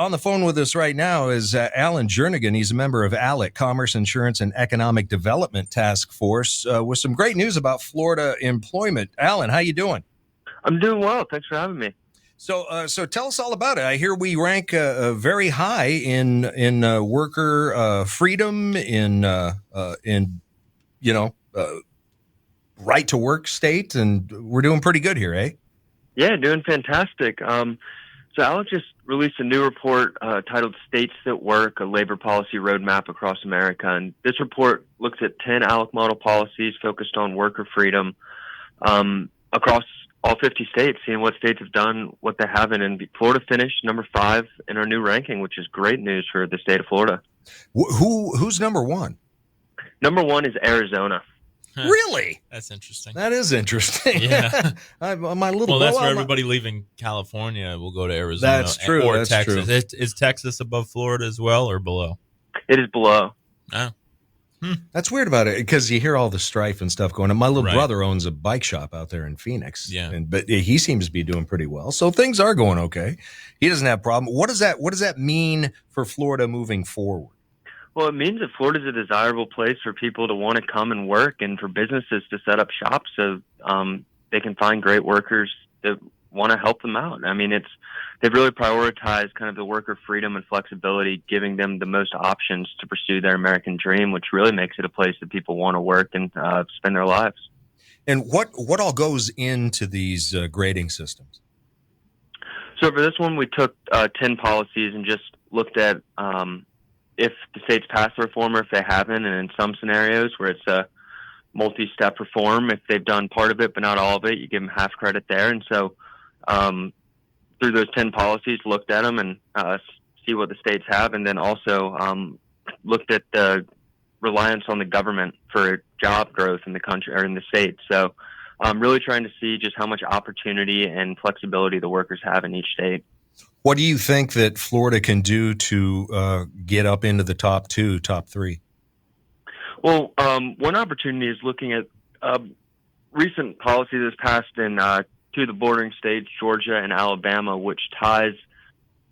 On the phone with us right now is Alan Jernigan. He's a member of ALEC Commerce, Insurance, and Economic Development Task Force with some great news about Florida employment. Alan, how you doing? I'm doing well. Thanks for having me. So tell us all about it. I hear we rank very high in worker freedom, in right to work state, and we're doing pretty good here, eh? Yeah, doing fantastic. So ALEC just released a new report titled States That Work, a Labor Policy Roadmap Across America. And this report looks at 10 ALEC model policies focused on worker freedom across all 50 states, seeing what states have done, what they haven't. And Florida finished number 5 in our new ranking, which is great news for the state of Florida. Who's number 1? Number 1 is Arizona. Really? That's interesting. That is interesting. Yeah. That's where everybody leaving California will go to Arizona. That's true. Or that's Texas. True. Is Texas above Florida as well or below? It is below. Oh. That's weird about it because you hear all the strife and stuff going on. My little brother owns a bike shop out there in Phoenix. Yeah. But he seems to be doing pretty well. So things are going okay. He doesn't have a problem. What does that mean for Florida moving forward? Well, it means that Florida is a desirable place for people to want to come and work and for businesses to set up shop so they can find great workers that want to help them out. I mean, they've really prioritized kind of the worker freedom and flexibility, giving them the most options to pursue their American dream, which really makes it a place that people want to work and spend their lives. And what all goes into these grading systems? So for this one, we took 10 policies and just looked at if the states pass the reform or if they haven't, and in some scenarios where it's a multi-step reform, if they've done part of it but not all of it, you give them half credit there. And so through those 10 policies, looked at them and see what the states have, and then also looked at the reliance on the government for job growth in the country or in the state. So really trying to see just how much opportunity and flexibility the workers have in each state. What do you think that Florida can do to get up into the top 2, top 3? Well, one opportunity is looking at recent policy that's passed in 2 of the bordering states, Georgia and Alabama, which ties,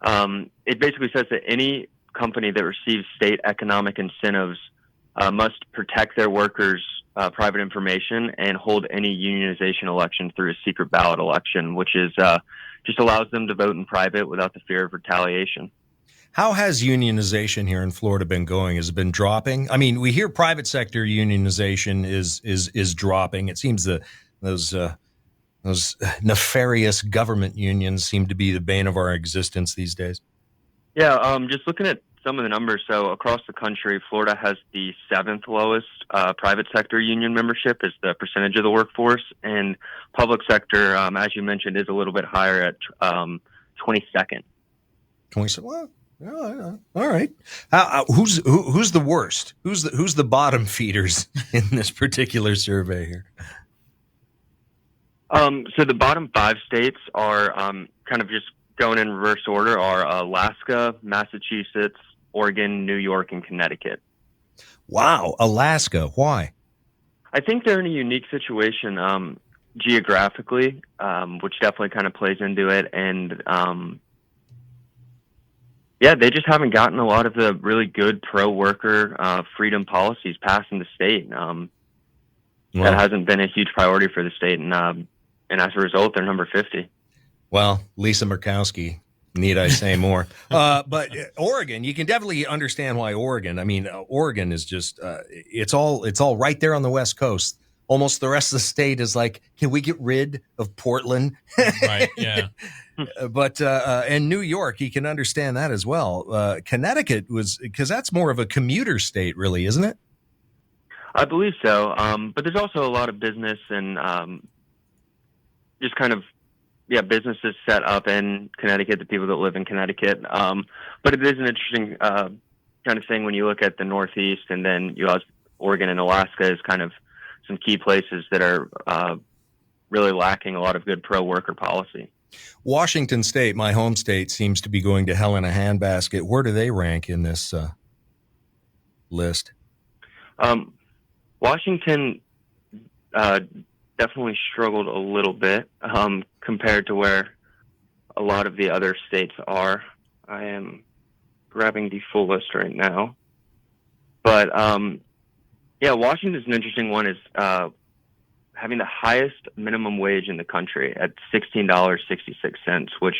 it basically says that any company that receives state economic incentives must protect their workers' private information and hold any unionization election through a secret ballot election, which is just allows them to vote in private without the fear of retaliation. How has unionization here in Florida been going? Has it been dropping? I mean, we hear private sector unionization is dropping. It seems those nefarious government unions seem to be the bane of our existence these days. Yeah, just looking at some of the numbers. So across the country, Florida has the 7th lowest private sector union membership as the percentage of the workforce, and public sector, as you mentioned, is a little bit higher at 22nd. 22nd. Well, all right. Who's the worst? Who's the bottom feeders in this particular survey here? So the bottom 5 states are kind of just going in reverse order are Alaska, Massachusetts, Oregon, New York, and Connecticut. Wow. Alaska. Why? I think they're in a unique situation geographically, which definitely kind of plays into it. And they just haven't gotten a lot of the really good pro-worker freedom policies passed in the state. That hasn't been a huge priority for the state. And as a result, they're number 50. Well, Lisa Murkowski, need I say more? But Oregon, you can definitely understand why Oregon. I mean, Oregon is just it's all right there on the West Coast. Almost the rest of the state is like, can we get rid of Portland? Right. Yeah. But and New York, you can understand that as well. Connecticut was because that's more of a commuter state, really, isn't it? I believe so. But there's also a lot of business and just kind of businesses set up in Connecticut, the people that live in Connecticut. But it is an interesting kind of thing when you look at the Northeast, and then you have Oregon and Alaska as kind of some key places that are really lacking a lot of good pro-worker policy. Washington State, my home state, seems to be going to hell in a handbasket. Where do they rank in this list? Washington definitely struggled a little bit compared to where a lot of the other states are. I am grabbing the full list right now. But yeah, Washington's an interesting one. Is having the highest minimum wage in the country at $16.66, which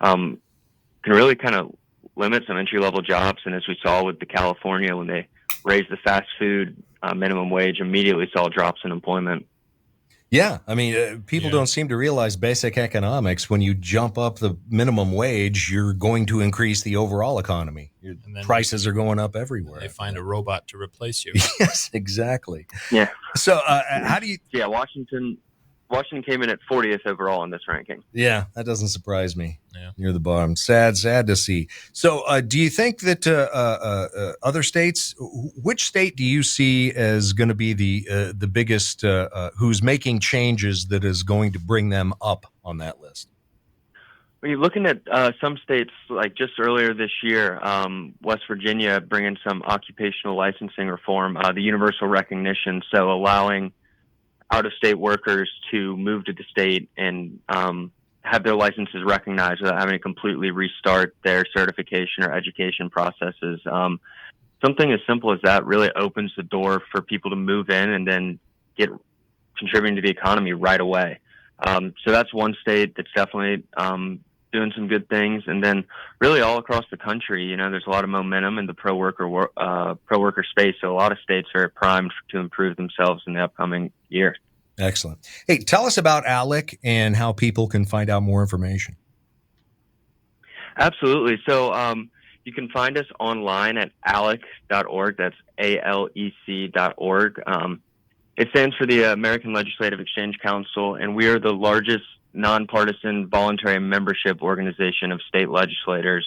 can really kind of limit some entry-level jobs. And as we saw with the California, when they raised the fast food minimum wage, immediately saw drops in employment. Yeah, I mean, people don't seem to realize basic economics. When you jump up the minimum wage, you're going to increase the overall economy. Prices are going up everywhere. They find a robot to replace you. Yes, exactly. Yeah. So how do you... Yeah, Washington came in at 40th overall in this ranking. Yeah, that doesn't surprise me. Yeah. Near the bottom. Sad to see. So do you think that other states, which state do you see as going to be the biggest, who's making changes that is going to bring them up on that list? When you're looking at some states, like just earlier this year, West Virginia bringing some occupational licensing reform, the universal recognition, so allowing out-of-state workers to move to the state and have their licenses recognized without having to completely restart their certification or education processes. Something as simple as that really opens the door for people to move in and then get contributing to the economy right away. So that's one state that's definitely doing some good things. And then really all across the country, there's a lot of momentum in the pro worker space. So a lot of states are primed to improve themselves in the upcoming year. Excellent. Hey, tell us about ALEC and how people can find out more information. Absolutely. So you can find us online at ALEC.org. That's ALEC.org. It stands for the American Legislative Exchange Council, and we are the largest nonpartisan voluntary membership organization of state legislators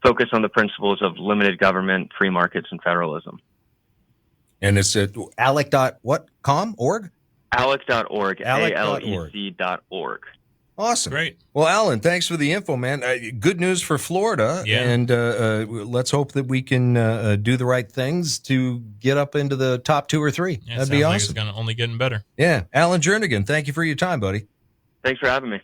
focused on the principles of limited government, free markets, and federalism. And it's at ALEC.com.org? ALEC.org. ALEC.org. ALEC.org. Awesome. Great. Well, Alan, thanks for the info, man. Good news for Florida. Yeah. And let's hope that we can do the right things to get up into the top 2 or 3. Yeah, That'd be like awesome. it's only getting better. Yeah. Alan Jernigan, thank you for your time, buddy. Thanks for having me.